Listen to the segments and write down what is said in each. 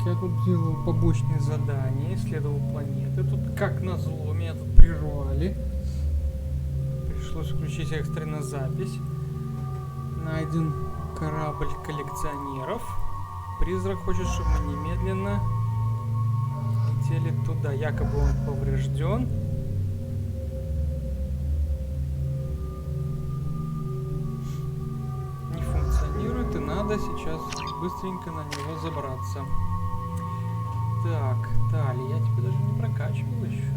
я тут делал побочные задания, исследовал планеты. Тут, как назло, меня тут прервали. Пришлось включить экстренно запись. Найден корабль коллекционеров. Призрак хочет, чтобы мы немедленно летели туда. Якобы он поврежден. Не функционирует, и надо сейчас быстренько на него забраться. Так, Тали, я тебя даже не прокачивал еще.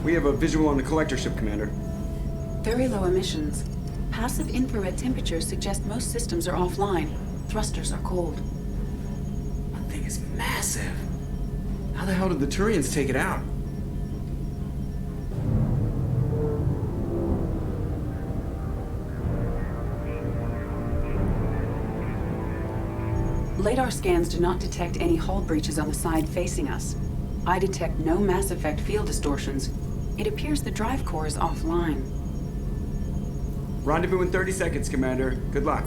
We have a visual on the collector ship, Commander. Very low emissions. Passive infrared temperatures suggest most systems are offline. Thrusters are cold. That thing is massive. How the hell did the Turians take it out? Radar scans do not detect any hull breaches on the side facing us. I detect no mass effect field distortions. It appears the drive core is offline. Rendezvous in 30 seconds, Commander. Good luck.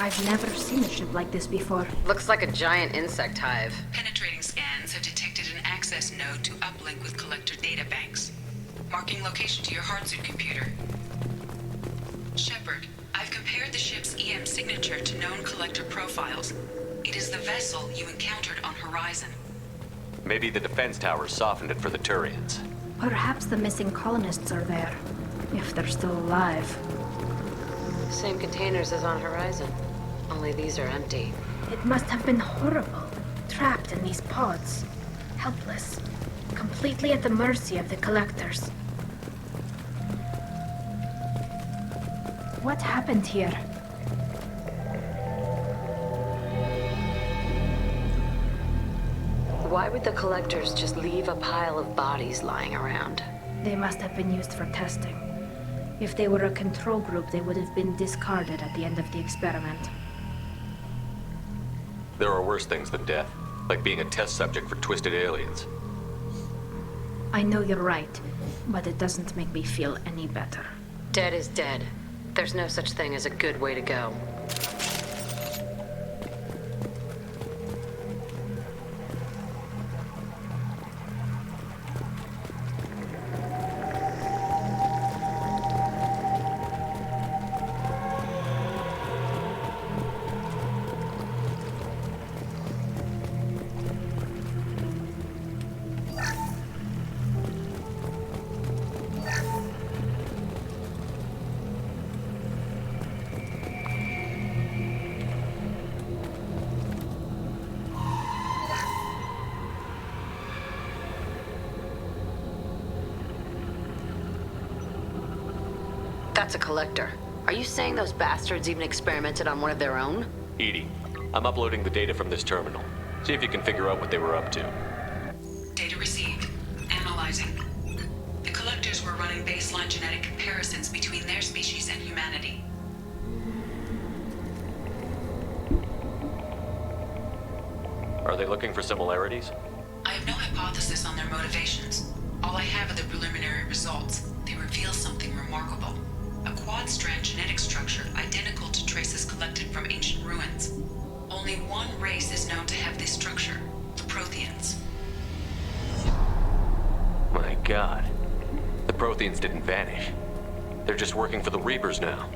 I've never seen a ship like this before. Looks like a giant insect hive. Penetrating scans have detected an access node to uplink with collector databanks. Marking location to your hardsuit computer. Shepard, I've compared the ship's EM signature to known collector profiles. It is the vessel you encountered on Horizon. Maybe the defense towers softened it for the Turians. Perhaps the missing colonists are there, if they're still alive. Same containers as on Horizon. Only these are empty. It must have been horrible, trapped in these pods. Helpless, completely at the mercy of the collectors. What happened here? Why would the collectors just leave a pile of bodies lying around? They must have been used for testing. If they were a control group, they would have been discarded at the end of the experiment. There are worse things than death, like being a test subject for twisted aliens. I know you're right, but it doesn't make me feel any better. Dead is dead. There's no such thing as a good way to go. That's a collector. Are you saying those bastards even experimented on one of their own? Edie, I'm uploading the data from this terminal. See if you can figure out what they were up to. Data received. Analyzing. The collectors were running baseline genetic comparisons between their species and humanity. Are they looking for similarities? I have no hypothesis on their motivations. All I have are the preliminary results. They reveal something remarkable. A quad-strand genetic structure identical to traces collected from ancient ruins. Only one race is known to have this structure, the Protheans. My God. The Protheans didn't vanish. They're just working for the Reapers now.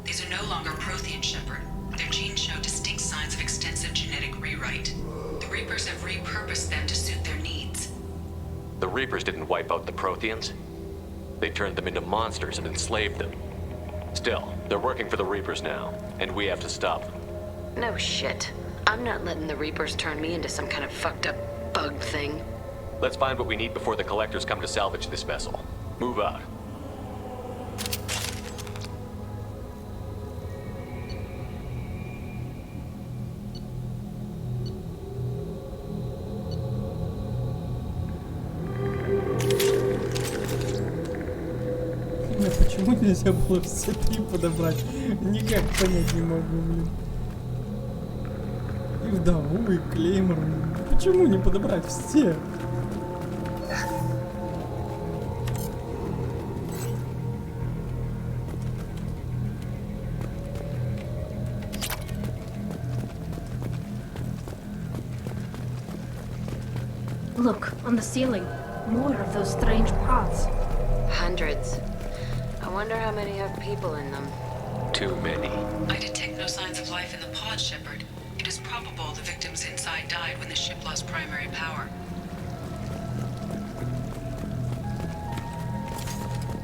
These are no longer Prothean, Shepard. Their genes show distinct signs of extensive genetic rewrite. The Reapers have repurposed them to suit their needs. The Reapers didn't wipe out the Protheans. They turned them into monsters and enslaved them. Still, they're working for the Reapers now, and we have to stop them. No shit. I'm not letting the Reapers turn me into some kind of fucked up bug thing. Let's find what we need before the Collectors come to salvage this vessel. Move out. Почему нельзя было все три подобрать? Никак понять не могу, блин. И вдову, и клеймор. Почему не подобрать все? Look, on the ceiling. More of those strange pods. Hundreds. I wonder how many have people in them. Too many. I detect no signs of life in the pod, Shepard. It is probable the victims inside died when the ship lost primary power.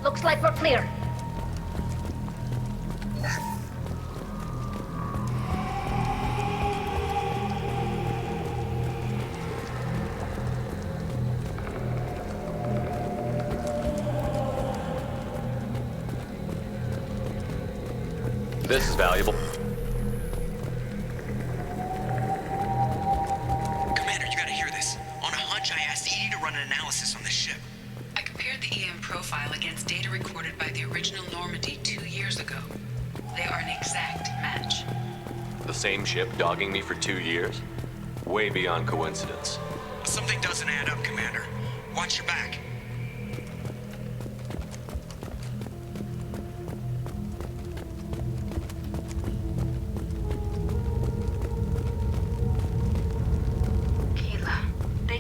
Looks like we're clear. This is valuable. Commander, you gotta hear this. On a hunch, I asked Edie to run an analysis on this ship. I compared the EM profile against data recorded by the original Normandy 2 years ago. They are an exact match. The same ship dogging me for 2 years? Way beyond coincidence. Something doesn't add up, Commander. Watch your back.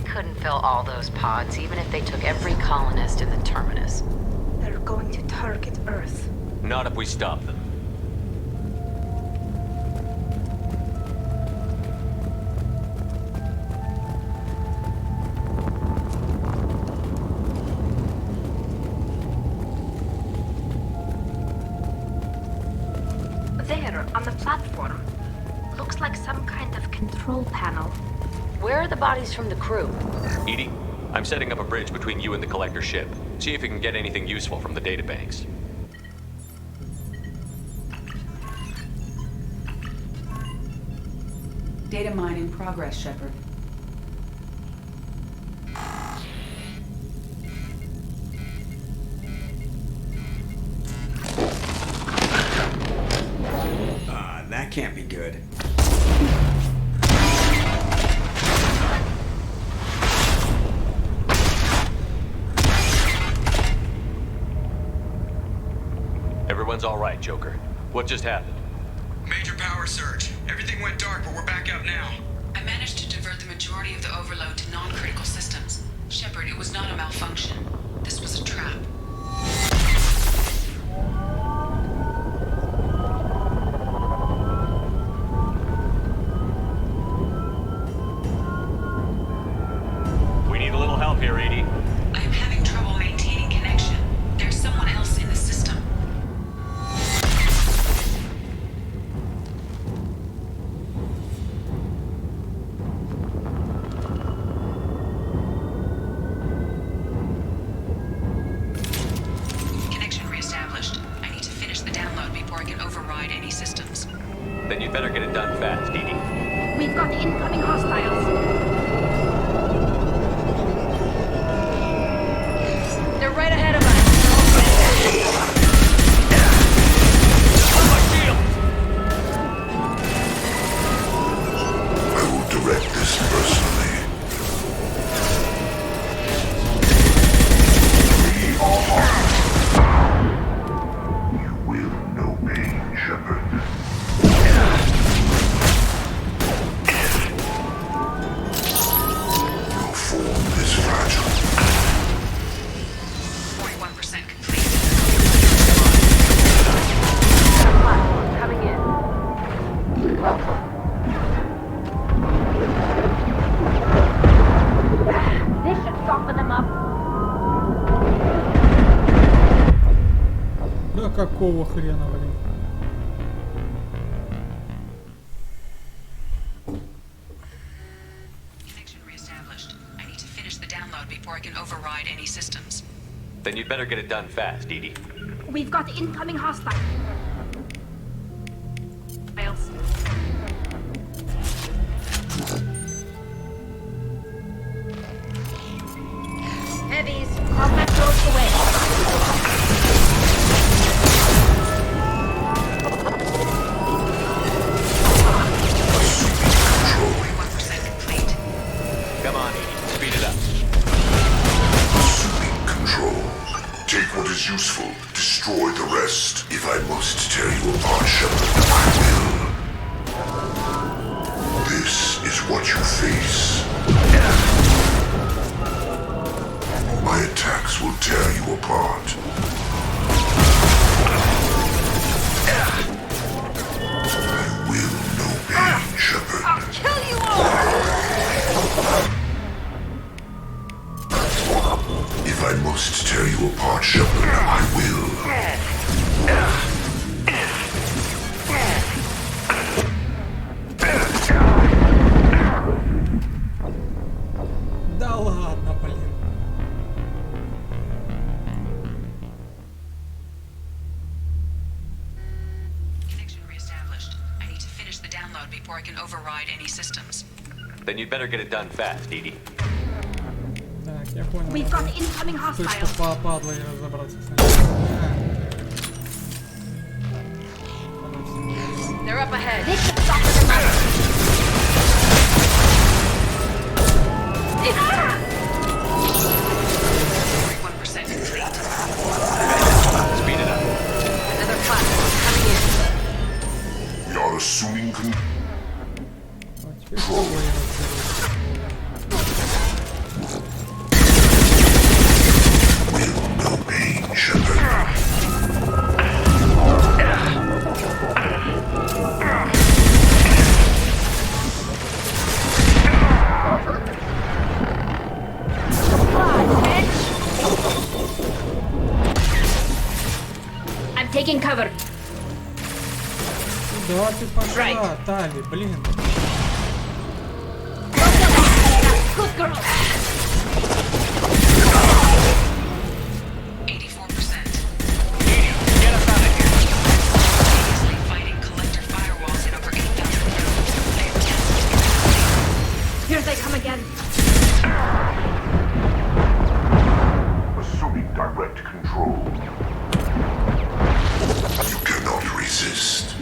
Couldn't fill all those pods, even if they took every colonist in the terminus. They're going to target Earth. Not if we stop them. There, on the platform. Looks like some kind of control panel. Where are the bodies from the crew? Edie, I'm setting up a bridge between you and the Collector ship. See if you can get anything useful from the databanks. Data mine in progress, Shepard. That can't be good. Everyone's all right, Joker. What just happened? Major power surge. Everything went dark, but we're back up now. I managed to divert the majority of the overload to non-critical systems. Shepard, it was not a malfunction. This was a trap. We need a little help here, Edie. I am having trouble maintaining connection. There's someone else in the system. Connection reestablished. I need to finish the download before I can override any systems. Then you'd better get it done fast, Edie. We've got incoming hostiles. Какого хрена, блин? Connection reestablished. I need to finish the download before I can override any systems. Then you'd better get it done fast, Edie. We've got incoming hostile. Files. Heavies, combat drones away. Come on, Edie. Speed it up. Assuming control. Take what is useful, destroy the rest. If I must tear you apart, Shepard, I will. This is what you face. My attacks will tear you apart. I will no pain, Shepard. I'll kill you all! If I must tear you apart, Shepard, I will. Да ладно, блин. Connection reestablished. I need to finish the download before I can override any systems. Then you'd better get it done fast, Edie. Так, я понял. We've got incoming То есть hostiles. попадло и разобраться с ним. They're up ahead. This should stop them. 41% complete. Speed it up. Another platform coming in. We are assuming control. Вот теперь с тобой я разберусь. Will no pain, Shepard. I'm taking cover. Куда ты пошла, Тали, блин? Good girl. 84%. Get us out of here. Previously fighting collector firewalls in over 8,000 rooms. They have tested Here they come again. Assuming direct control. You cannot resist.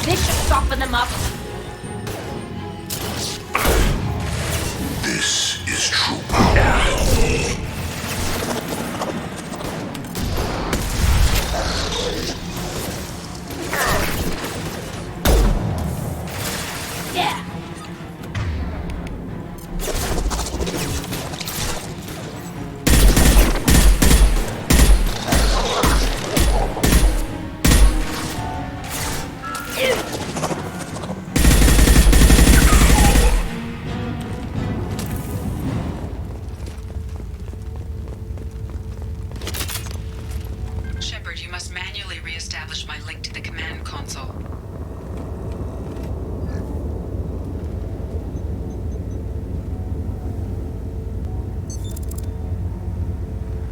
This should soften them up. This is true power. Yeah. Shepard, you must manually reestablish my link to the command console.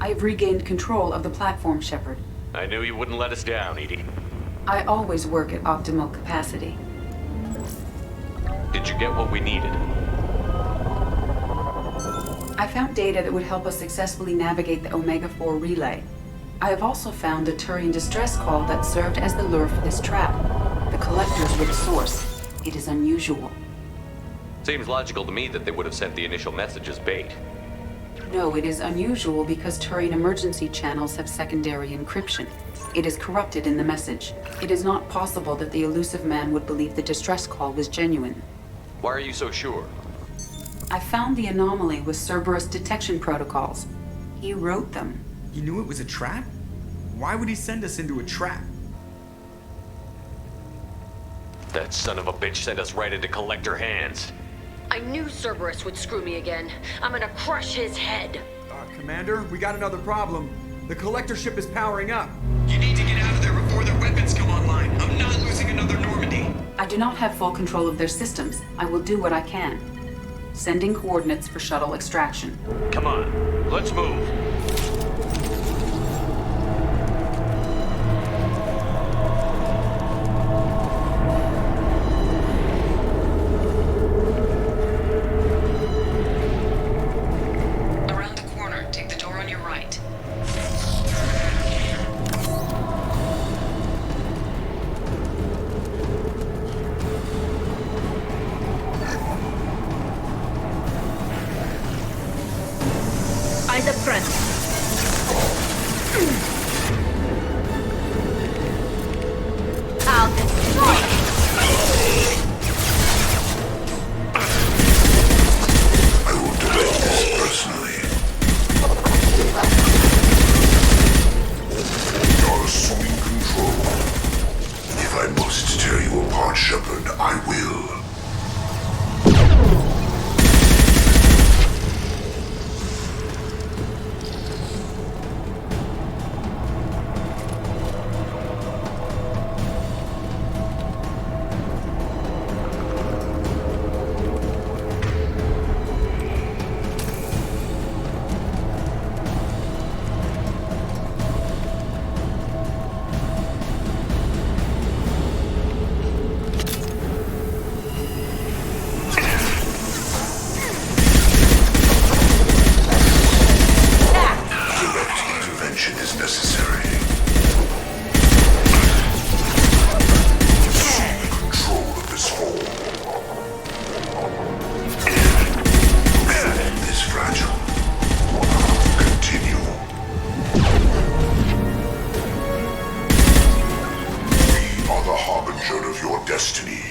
I've regained control of the platform, Shepard. I knew you wouldn't let us down, Edie. I always work at optimal capacity. Did you get what we needed? I found data that would help us successfully navigate the Omega-4 relay. I have also found a Turian distress call that served as the lure for this trap. The collectors were the source. It is unusual. Seems logical to me that they would have sent the initial message as bait. No, it is unusual because Turian emergency channels have secondary encryption. It is corrupted in the message. It is not possible that the elusive man would believe the distress call was genuine. Why are you so sure? I found the anomaly with Cerberus detection protocols. He wrote them. He knew it was a trap? Why would he send us into a trap? That son of a bitch sent us right into Collector hands. I knew Cerberus would screw me again. I'm gonna crush his head. Commander, we got another problem. The Collector ship is powering up. You need to get out of there before their weapons come online. I'm not losing another Normandy. I do not have full control of their systems. I will do what I can. Sending coordinates for shuttle extraction. Come on, let's move. Around the corner, take the door on your right. Eyes up front. I'll destroy it. I will direct this personally. You're assuming control. If I must tear you apart, Shepard, I will. Is necessary. Assume control of this form. Form is fragile. Continue. We are the harbinger of your destiny.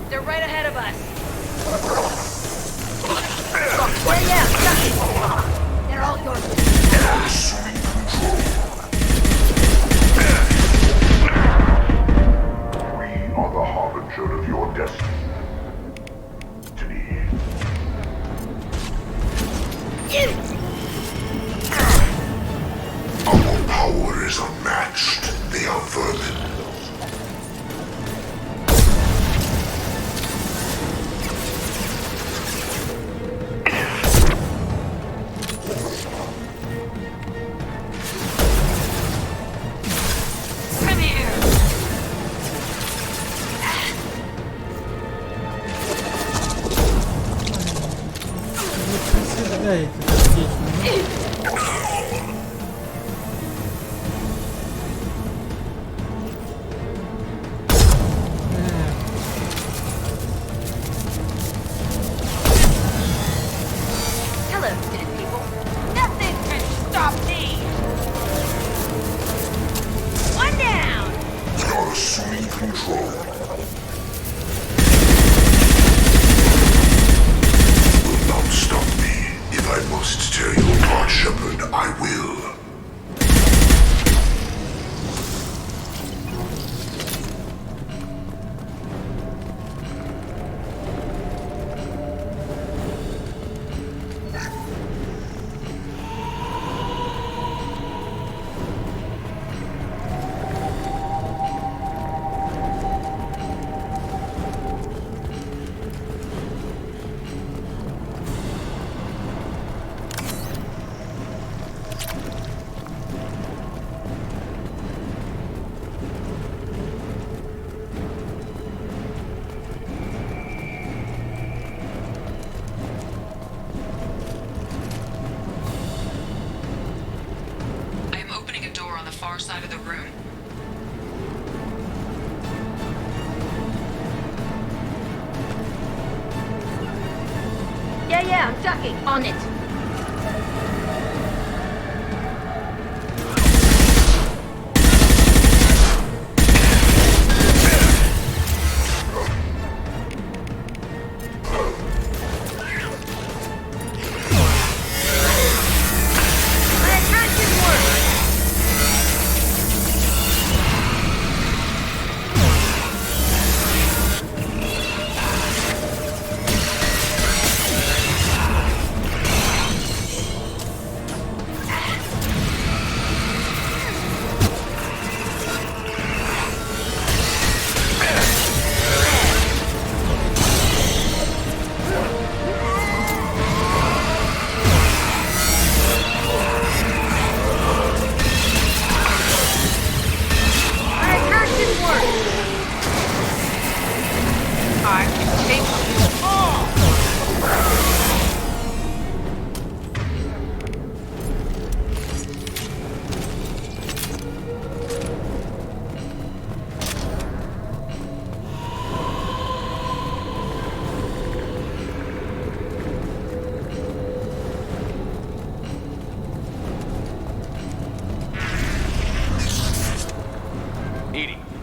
They're right ahead of us. They're all yours. Assuming control. We are the harbinger of your destiny. Our power is unmatched. They are vermin. Come here. Не приседайте так вечно. Hello, dead people. Nothing can stop me. One down. You're assuming control. Will not stop me. If I must tear you apart, Shepard, I will. far side of the room. Yeah, I'm ducking. On it.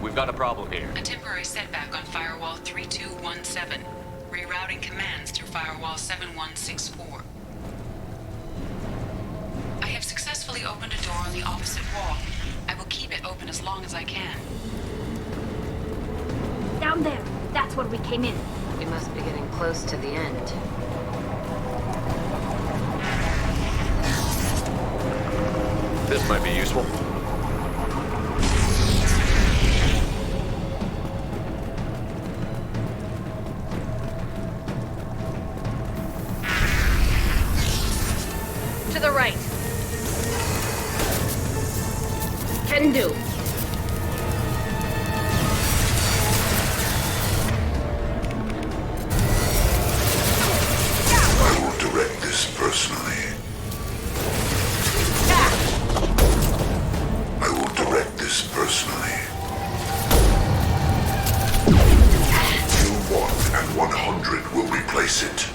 We've got a problem here. A temporary setback on Firewall 3217. Rerouting commands through Firewall 7164. I have successfully opened a door on the opposite wall. I will keep it open as long as I can. Down there. That's where we came in. We must be getting close to the end. This might be useful. To the right. Can do. I will direct this personally. I will direct this personally. You 1 and 100 will replace it.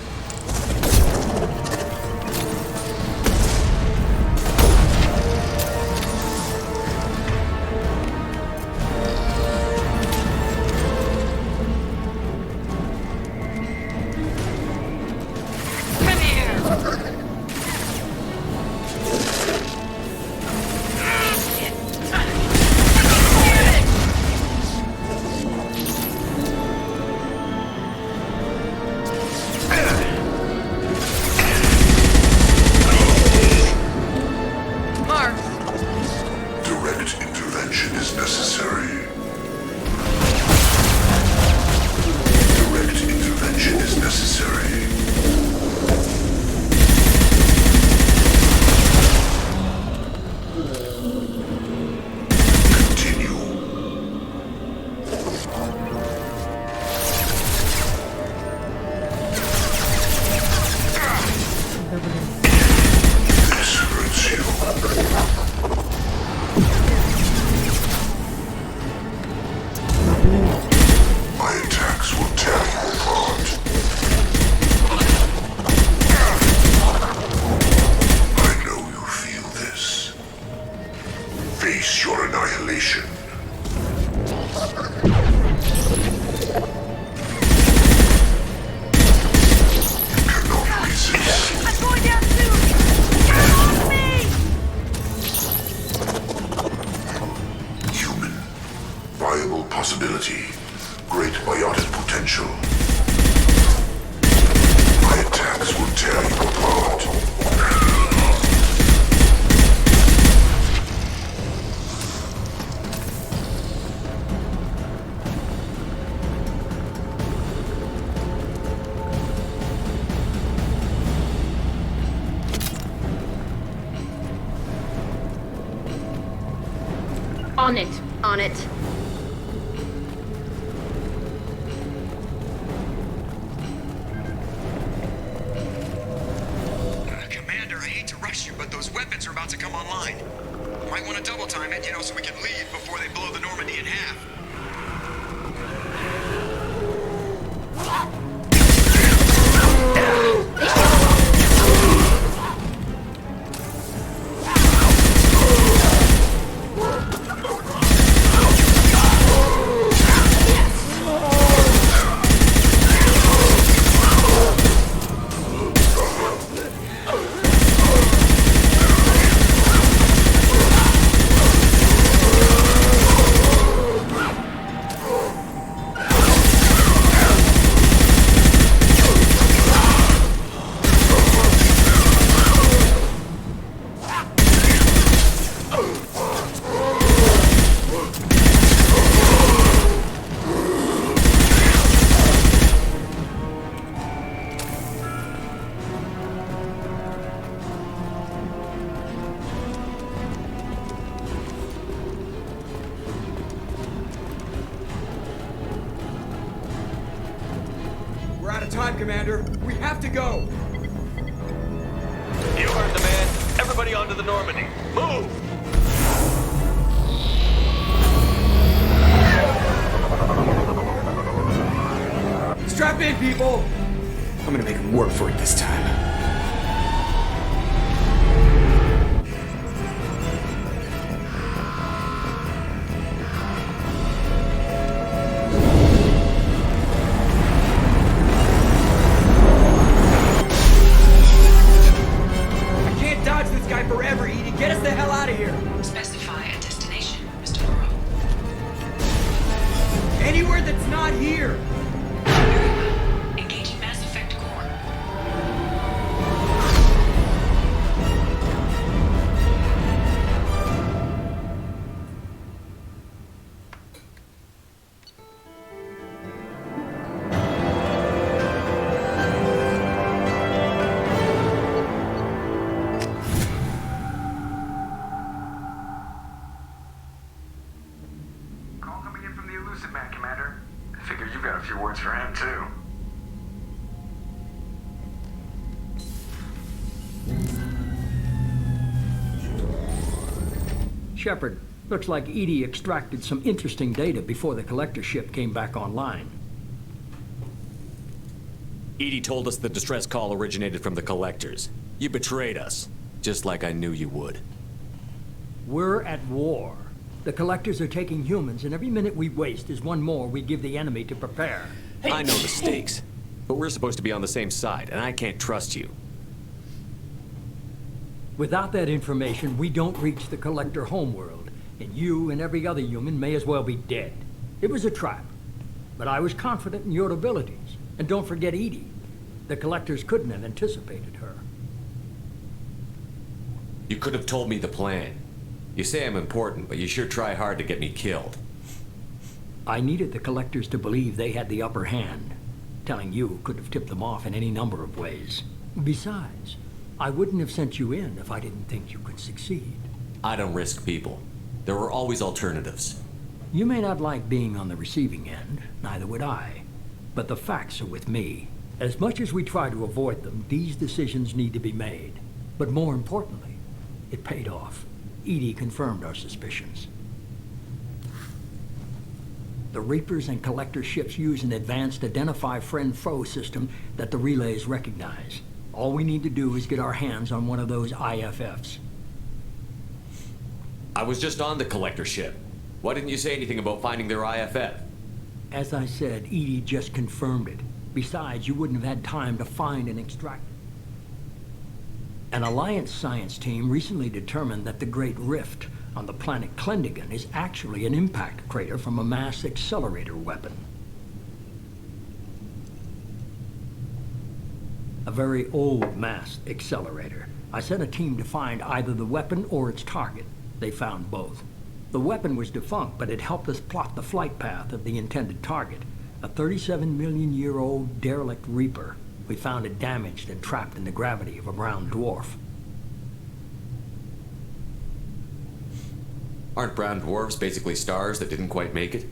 Direct intervention is necessary. Direct intervention is necessary. Continue. This hurts you. My attacks will tear you apart. I know you feel this. Face your annihilation. You cannot resist. I'm going down soon! Get off me! Human. Viable possibility. Great biotic potential. My attacks will tear you apart. On it. On it. Commander, I hate to rush you, but those weapons are about to come online. Might want to double time it, so we can leave before they blow the Normandy in half. We're out of time, Commander. We have to go. You heard the man. Everybody onto the Normandy. Move! Strap in, people. I'm gonna make him work for it this time. I can't dodge this guy forever, Edie. Get us the hell out of here. Specify a destination, Mr. Burrow. Anywhere that's not here. Engaging Mass Effect core. Call coming in from the Elusive Man, Commander. Figure you've got a few words for him, too. Shepard, looks like Edie extracted some interesting data before the collector ship came back online. Edie told us the distress call originated from the collectors. You betrayed us, just like I knew you would. We're at war. The collectors are taking humans, and every minute we waste is one more we give the enemy to prepare. I know the stakes, but we're supposed to be on the same side, and I can't trust you. Without that information, we don't reach the collector homeworld, and you and every other human may as well be dead. It was a trap, but I was confident in your abilities. And don't forget Edie. The collectors couldn't have anticipated her. You could have told me the plan. You say I'm important, but you sure try hard to get me killed. I needed the collectors to believe they had the upper hand. Telling you could have tipped them off in any number of ways. Besides, I wouldn't have sent you in if I didn't think you could succeed. I don't risk people. There are always alternatives. You may not like being on the receiving end, neither would I. But the facts are with me. As much as we try to avoid them, these decisions need to be made. But more importantly, it paid off. Edie confirmed our suspicions. The Reapers and Collector ships use an advanced identify friend-foe system that the relays recognize. All we need to do is get our hands on one of those IFFs. I was just on the collector ship. Why didn't you say anything about finding their IFF? As I said, Edie just confirmed it. Besides, you wouldn't have had time to find and extract it. An Alliance science team recently determined that the Great Rift on the planet Klendigan is actually an impact crater from a mass accelerator weapon. A very old mass accelerator. I sent a team to find either the weapon or its target. They found both. The weapon was defunct, but it helped us plot the flight path of the intended target. A 37-million-year-old derelict Reaper. We found it damaged and trapped in the gravity of a brown dwarf. Aren't brown dwarfs basically stars that didn't quite make it?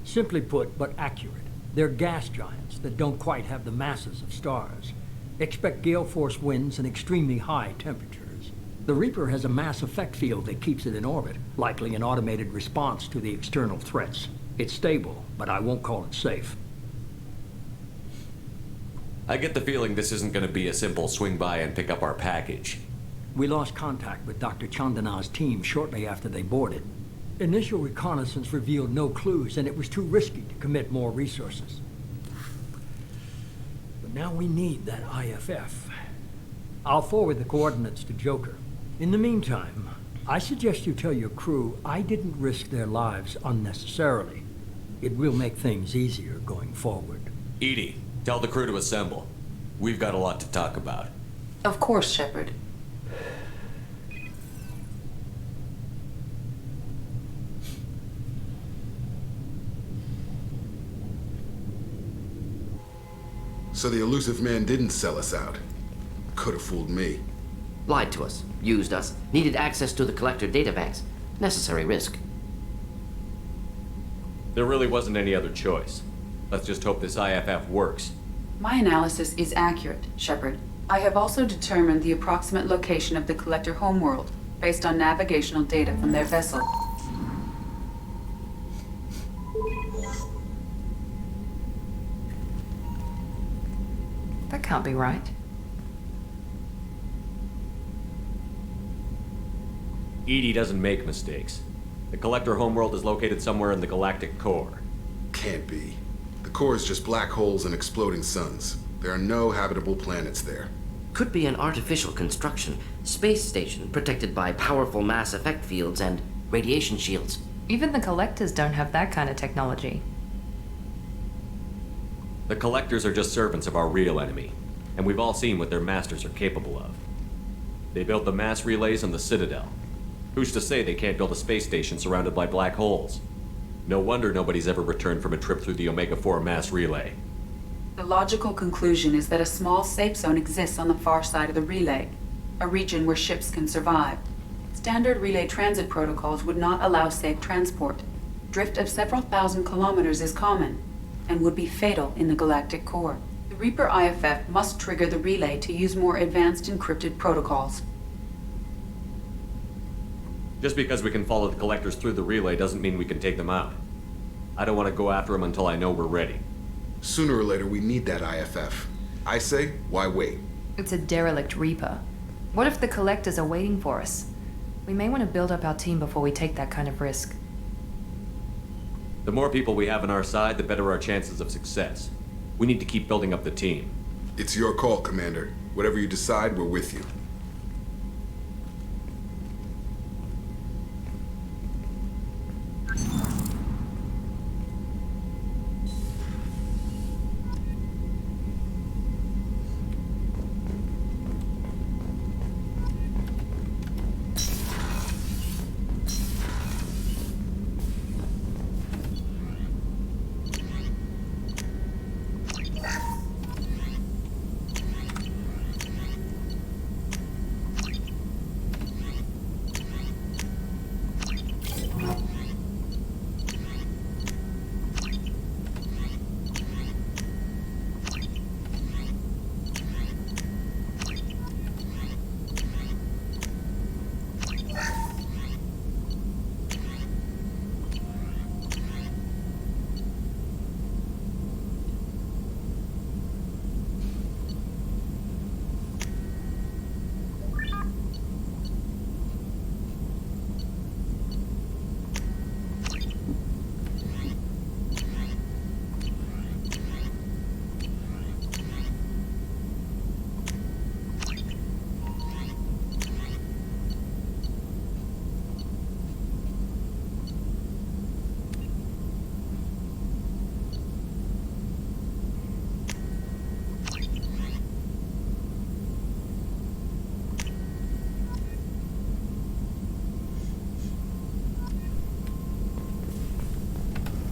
Simply put, but accurate. They're gas giants that don't quite have the masses of stars. Expect gale force winds and extremely high temperatures. The Reaper has a mass effect field that keeps it in orbit, likely an automated response to the external threats. It's stable, but I won't call it safe. I get the feeling this isn't going to be a simple swing by and pick up our package. We lost contact with Dr. Chandana's team shortly after they boarded. Initial reconnaissance revealed no clues, and it was too risky to commit more resources. But now we need that IFF. I'll forward the coordinates to Joker. In the meantime, I suggest you tell your crew I didn't risk their lives unnecessarily. It will make things easier going forward. Edie, tell the crew to assemble. We've got a lot to talk about. Of course, Shepard. So the elusive man didn't sell us out. Could have fooled me. Lied to us, used us, needed access to the collector databanks. Necessary risk. There really wasn't any other choice. Let's just hope this IFF works. My analysis is accurate, Shepard. I have also determined the approximate location of the collector homeworld, based on navigational data from their vessel. That can't be right. Edie doesn't make mistakes. The collector homeworld is located somewhere in the galactic core. Can't be. The core is just black holes and exploding suns. There are no habitable planets there. Could be an artificial construction. Space station protected by powerful mass effect fields and radiation shields. Even the collectors don't have that kind of technology. The collectors are just servants of our real enemy, and we've all seen what their masters are capable of. They built the mass relays on the Citadel. Who's to say they can't build a space station surrounded by black holes? No wonder nobody's ever returned from a trip through the Omega-4 mass relay. The logical conclusion is that a small safe zone exists on the far side of the relay, a region where ships can survive. Standard relay transit protocols would not allow safe transport. Drift of several thousand kilometers is common, and would be fatal in the galactic core. The Reaper IFF must trigger the relay to use more advanced encrypted protocols. Just because we can follow the collectors through the relay doesn't mean we can take them out. I don't want to go after them until I know we're ready. Sooner or later, we need that IFF. I say, why wait? It's a derelict Reaper. What if the collectors are waiting for us? We may want to build up our team before we take that kind of risk. The more people we have on our side, the better our chances of success. We need to keep building up the team. It's your call, Commander. Whatever you decide, we're with you.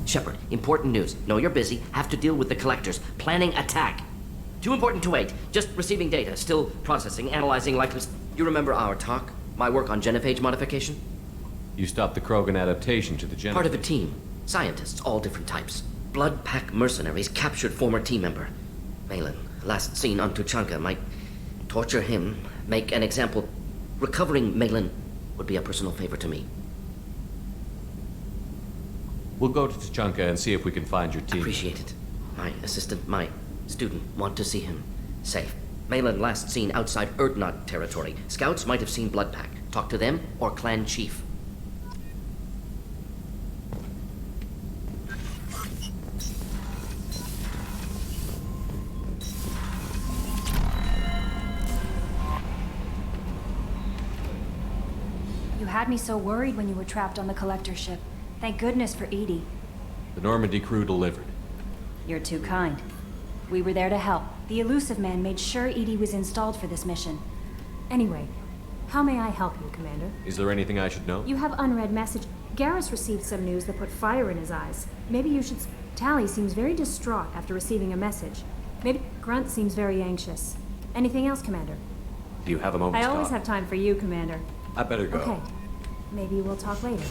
Shepard, important news. Know you're busy. Have to deal with the collectors. Planning attack. Too important to wait. Just receiving data. Still processing, analyzing likely... You remember our talk? My work on genophage modification? You stopped the Krogan adaptation to the genophage. Part of a team. Scientists, all different types. Blood pack mercenaries captured former team member. Malin, last seen on Tuchanka, might torture him, make an example... Recovering Malin would be a personal favor to me. We'll go to Tachanka and see if we can find your team. Appreciate it. My assistant, my student, want to see him safe. Malin last seen outside Erdnot territory. Scouts might have seen Bloodpack. Talk to them or clan chief. You had me so worried when you were trapped on the collector ship. Thank goodness for Edie. The Normandy crew delivered. You're too kind. We were there to help. The Elusive Man made sure Edie was installed for this mission. Anyway, how may I help you, Commander? Is there anything I should know? You have unread message. Garrus received some news that put fire in his eyes. Maybe you should... Tally seems very distraught after receiving a message. Maybe Grunt seems very anxious. Anything else, Commander? Do you have a moment's I always talk? have time for you, Commander. I better go. Okay. Maybe we'll talk later.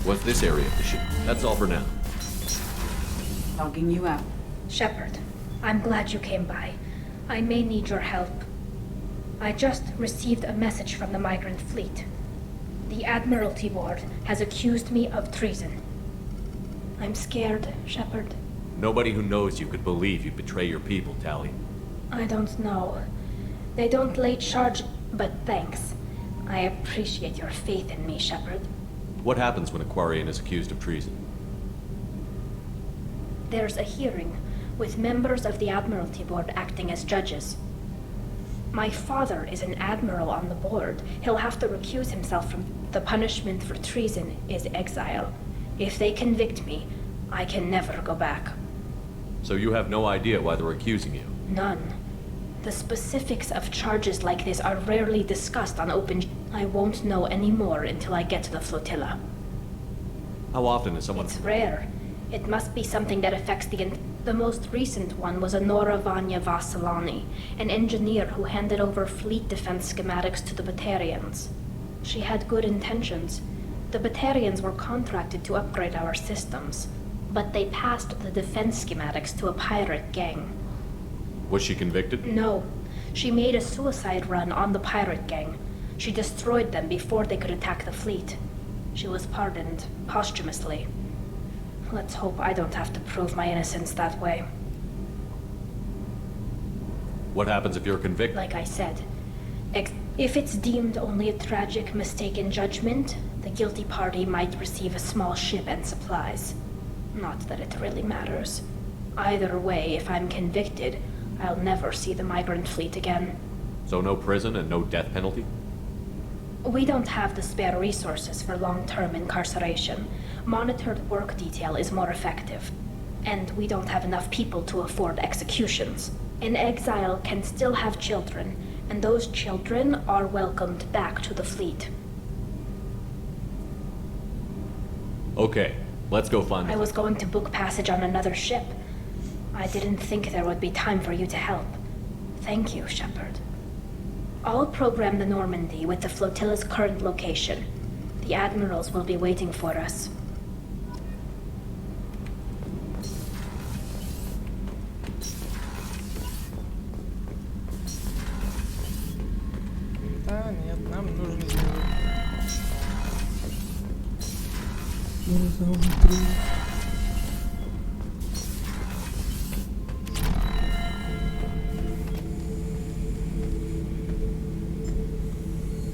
What's this area of the ship? That's all for now. Logging you out. Shepard, I'm glad you came by. I may need your help. I just received a message from the migrant fleet. The Admiralty Board has accused me of treason. I'm scared, Shepard. Nobody who knows you could believe you'd betray your people, Tally. I don't know. They don't lay charge, but thanks. I appreciate your faith in me, Shepard. What happens when a Quarian is accused of treason? There's a hearing, with members of the Admiralty Board acting as judges. My father is an admiral on the board. He'll have to recuse himself from... The punishment for treason is exile. If they convict me, I can never go back. So you have no idea why they're accusing you? None. The specifics of charges like this are rarely discussed on open... I won't know any more until I get to the flotilla. How often is someone... It's rare. It must be something that affects the... The most recent one was Honora Vanya Vasilani, an engineer who handed over fleet defense schematics to the Batarians. She had good intentions. The Batarians were contracted to upgrade our systems, but they passed the defense schematics to a pirate gang. Was she convicted? No. She made a suicide run on the pirate gang. She destroyed them before they could attack the fleet. She was pardoned, posthumously. Let's hope I don't have to prove my innocence that way. What happens if you're convicted? Like I said, if it's deemed only a tragic mistake in judgment, the guilty party might receive a small ship and supplies. Not that it really matters. Either way, if I'm convicted, I'll never see the migrant fleet again. So no prison and no death penalty? We don't have the spare resources for long-term incarceration. Monitored work detail is more effective. And we don't have enough people to afford executions. An exile can still have children, and those children are welcomed back to the fleet. Okay, let's go find them. I was going to book passage on another ship. I didn't think there would be time for you to help. Thank you, Shepard. I'll program the Normandy with the flotilla's current location. The admirals will be waiting for us. Да, нет, нам нужно сделать.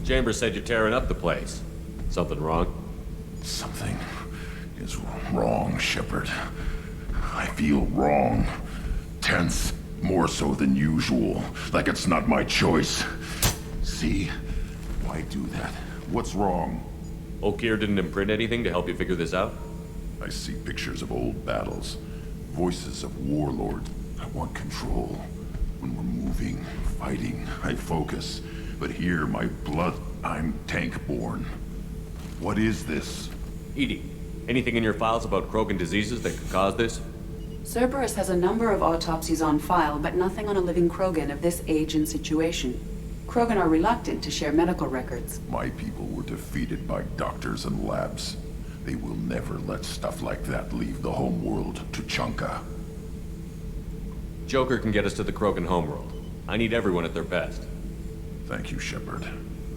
Chambers said you're tearing up the place. Something wrong? Something is wrong, Shepard. I feel wrong. Tense, more so than usual. Like it's not my choice. See? Why do that? What's wrong? Okeer didn't imprint anything to help you figure this out? I see pictures of old battles. Voices of warlords. I want control. When we're moving, fighting, I focus. But here, my blood, I'm tank-born. What is this? Edie, anything in your files about Krogan diseases that could cause this? Cerberus has a number of autopsies on file, but nothing on a living Krogan of this age and situation. Krogan are reluctant to share medical records. My people were defeated by doctors and labs. They will never let stuff like that leave the homeworld to Chunka. Joker can get us to the Krogan homeworld. I need everyone at their best. Thank you, Shepard.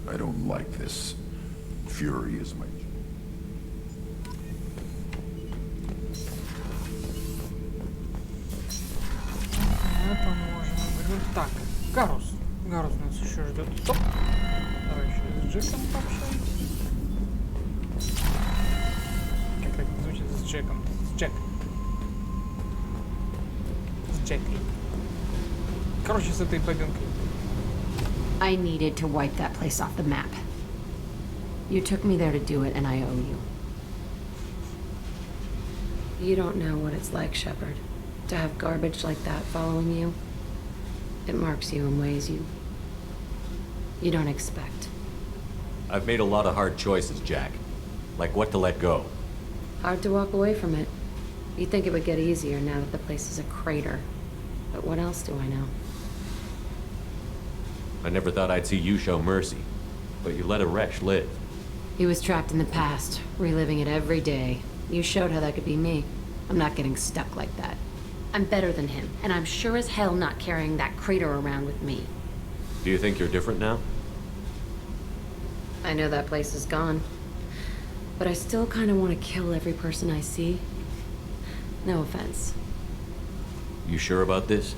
I don't like this. Fury is my... Поможем. Так, Гарус. Гарус нас еще ждет. Стоп. Давай еще с Джеком пообщаемся. Как это звучит с Джеком? С Джек. С Джекой. Короче, с этой бабенкой. I needed to wipe that place off the map. You took me there to do it, and I owe you. You don't know what it's like, Shepard, to have garbage like that following you. It marks you in ways you don't expect. I've made a lot of hard choices, Jack. Like what to let go. Hard to walk away from it. You'd think it would get easier now that the place is a crater. But what else do I know? I never thought I'd see you show mercy, but you let a wretch live. He was trapped in the past, reliving it every day. You showed how that could be me. I'm not getting stuck like that. I'm better than him, and I'm sure as hell not carrying that crater around with me. Do you think you're different now? I know that place is gone. But I still kind of want to kill every person I see. No offense. You sure about this?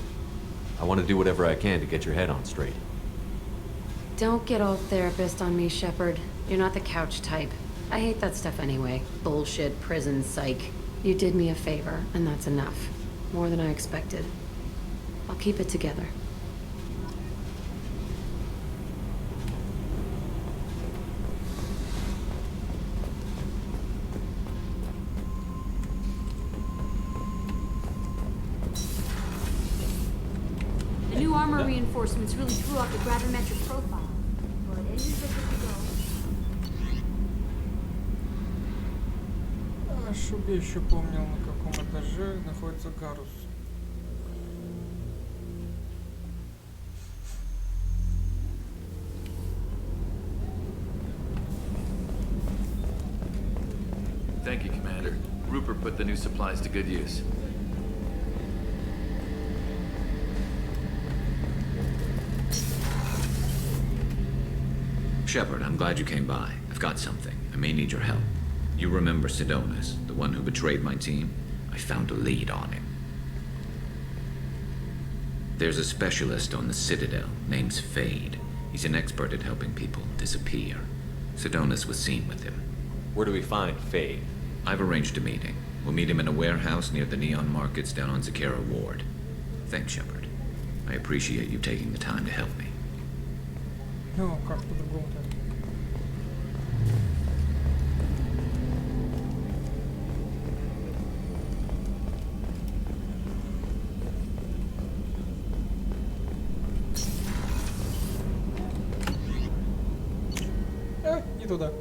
I want to do whatever I can to get your head on straight. Don't get all therapist on me, Shepard. You're not the couch type. I hate that stuff anyway. Bullshit, prison, psych. You did me a favor, and that's enough. More than I expected. I'll keep it together. The new armor reinforcements really threw off the gravimetric profile. But engines are good to go. Чтоб я еще помнил, на каком этаже находится Гарус. Thank you, Commander. Rupert put the new supplies to good use. Shepard, I'm glad you came by. I've got something. I may need your help. You remember Sidonis, the one who betrayed my team? I found a lead on him. There's a specialist on the Citadel, name's Fade. He's an expert at helping people disappear. Sidonis was seen with him. Where do we find Fade? I've arranged a meeting. We'll meet him in a warehouse near the Neon Markets down on Zakera Ward. Thanks, Shepard. I appreciate you taking the time to help me. Ну, как по-другому-то? Не туда.